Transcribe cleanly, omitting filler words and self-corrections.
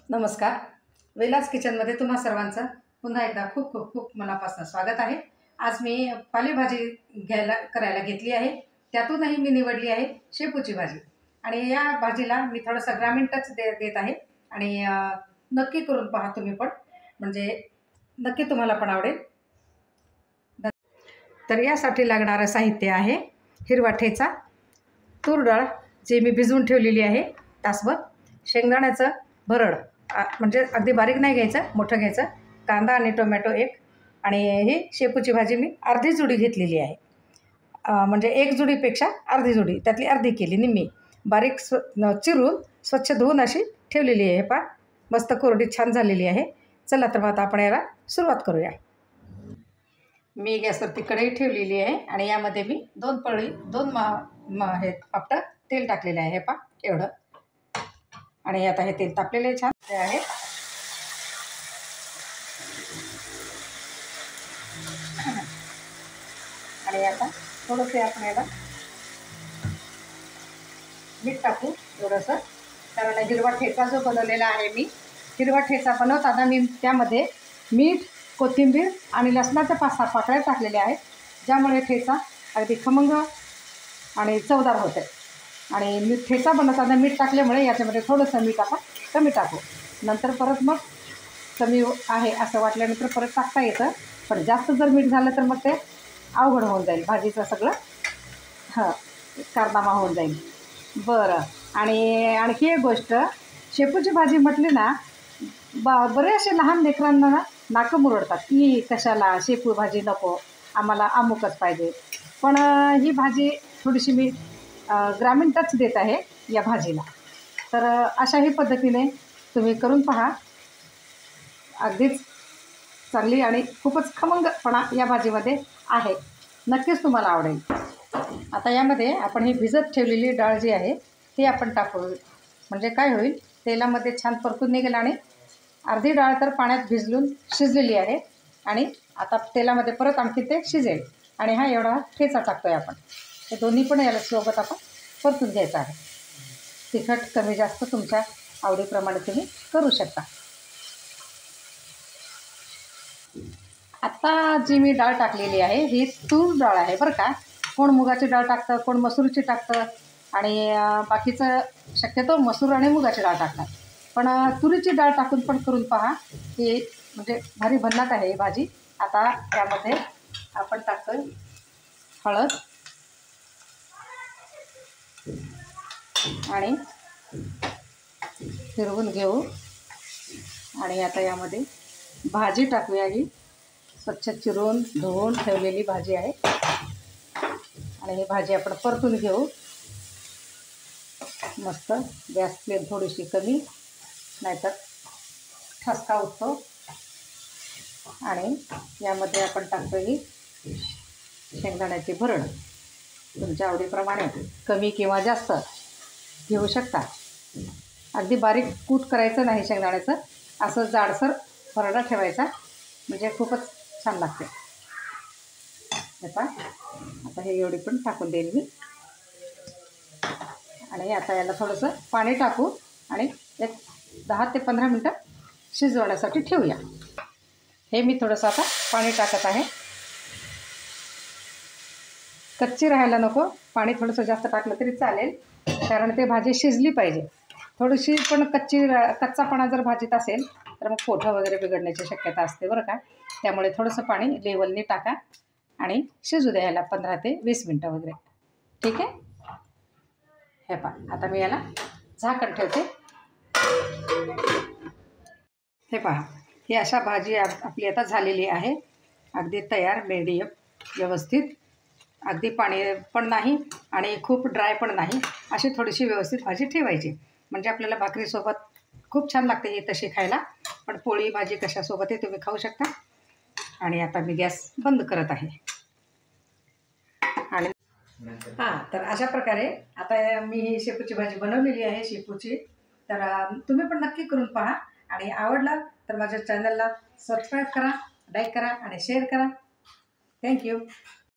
नमस्कार. विलास किचनमध्ये तुम्हा सर्वांचं पुन्हा एकदा खूप खूप खूप मनापासून स्वागत आहे. आज मी पालेभाजी करायला घेतली आहे. त्यातूनही मी निवडली आहे शेपूची भाजी आणि या भाजीला मी थोडंसं ग्रामीण टच देत आहे आणि नक्की करून पहा तुम्ही पण, म्हणजे नक्की तुम्हाला पण आवडेल. तर यासाठी लागणारं साहित्य आहे हिरवा ठेचा, तूर डाळ जी मी भिजवून ठेवलेली आहे तासभर, शेंगदाण्याचं भरड म्हणजे अगदी बारीक नाही घ्यायचं, मोठं घ्यायचं, कांदा आणि टोमॅटो एक, आणि ही शेपूची भाजी मी अर्धी जुडी घेतलेली आहे. म्हणजे एक जुडीपेक्षा अर्धी जुडी, त्यातली अर्धी केली निम्मी, बारीक चिरून स्वच्छ धुवून अशी ठेवलेली आहे. पहा मस्त कोरडी छान झालेली आहे. चला तर मग आता आपण याला सुरुवात करूया. मी गॅसवरती कढई ठेवलेली आहे आणि यामध्ये मी दोन हे पापटं तेल टाकलेलं आहे. हे पहा एवढं, आणि आता हे तेल तापलेले छान आहे. आणि आता थोडंसं आपण याला मीठ टाकू थोडंसं, कारण हिरवा ठेचा जो बनवलेला आहे मी, हिरवा ठेचा बनवताना मी त्यामध्ये मीठ, कोथिंबीर आणि लसणाच्या 5-6 पाकळ्या टाकलेल्या आहेत, ज्यामुळे ठेचा अगदी खमंग आणि चवदार होते. आणि ठेचा बनवताना मीठ टाकल्यामुळे याच्यामध्ये थोडंसं मीठ आपण कमी टाकू, नंतर परत मग कमी आहे असं वाटल्यानंतर परत टाकता येतं. पण जास्त जर मीठ झालं तर मग ते अवघड होऊन जाईल, भाजीचं सगळं कारनामा होऊन जाईल. बरं, आणि आणखी एक गोष्ट, शेपूची भाजी म्हटली ना, बरेचसे लहान लेकरांना ना नाकं मुरडतात की कशाला शेपू भाजी नको, आम्हाला अमुकच पाहिजे. पण ही भाजी थोडीशी मी ग्रामीण टच देत आहे या भाजीला. तर अशाही पद्धतीने तुम्ही करून पहा, अगदीच चांगली आणि खूपच खमंगपणा या भाजीमध्ये आहे. नक्कीच तुम्हाला आवडेल. आता यामध्ये आपण ही भिजत ठेवलेली डाळ जी आहे ती आपण टाकू, म्हणजे काय होईल, तेलामध्ये छान परतून निघेल आणि अर्धी डाळ तर पाण्यात भिजलून शिजलेली आहे आणि आता तेलामध्ये परत आणखी ते शिजेल. आणि हा एवढा ठेचा टाकतो आहे आपण, हे दोन्ही पण याला सोबत आपण परतून घ्यायचं आहे. तिखट कमी जास्त तुमच्या आवडीप्रमाणे तुम्ही करू शकता. आत्ता जी मी डाळ टाकलेली आहे ही तूर डाळ आहे बरं का. कोण मुगाची डाळ टाकतं, कोण मसूरची टाकतं, आणि बाकीचं शक्यतो मसूर आणि मुगाची डाळ टाकतात. पण तुरीची डाळ टाकून पण करून पहा, ही म्हणजे भारी भन्नाट आहे ही भाजी. आता त्यामध्ये आपण टाकतो हळद आणि फिरवून घेऊ, आणि आता यामध्ये भाजी टाकूया. ही स्वच्छ चिरून धुवून ठेवलेली भाजी आहे आणि ही भाजी आपण परतून घेऊ. मस्त गॅस फ्लेम थोडीशी कमी, नाहीतर ठसका उठतो. आणि यामध्ये आपण टाकतो ही शेंगदाण्याची भरड, तुमच्या आवडीप्रमाणे कमी किंवा जास्त घेऊ शकता. अगदी बारीक कूट करायचं नाही शेंगदाण्याचं, असं जाडसर भरडा ठेवायचा, म्हणजे खूपच छान लागते. आता हे एवढी पण टाकून देईल मी. आणि आता याला थोडंसं पाणी टाकू आणि एक 10 ते 15 मिनटं शिजवण्यासाठी ठेवूया. हे मी थोडंसं आता पाणी टाकत आहे. कच्ची राहायला नको, पाणी थोडंसं जास्त टाकलं तरी चालेल, कारण ते भाजी शिजली पाहिजे. थोडीशी पण कच्चापणा जर भाजीत असेल तर मग पोठं वगैरे बिघडण्याची शक्यता असते बरं का. त्यामुळे थोडंसं पाणी लेवलने टाका आणि शिजू द्यायला 15 ते 20 मिनटं वगैरे, ठीक आहे. हे पहा, आता मी याला झाकण ठेवते. हे पहा, ही अशा भाजी आपली आता झालेली आहे, अगदी तयार, मीडियम, व्यवस्थित, अगदी पाणी पण नाही आणि खूप ड्राय पण नाही, अशी थोडीशी व्यवस्थित भाजी ठेवायची, म्हणजे आपल्याला भाकरीसोबत खूप छान लागते ही तशी खायला. पण पोळी भाजी कशासोबतही तुम्ही खाऊ शकता. आणि आता मी गॅस बंद करत आहे. आणि तर अशा प्रकारे आता मी ही शेपूची भाजी बनवलेली आहे, शेपूची. तर तुम्ही पण नक्की करून पहा, आणि आवडलं तर माझ्या चॅनलला सबस्क्राईब करा, लाईक करा आणि शेअर करा. थँक्यू.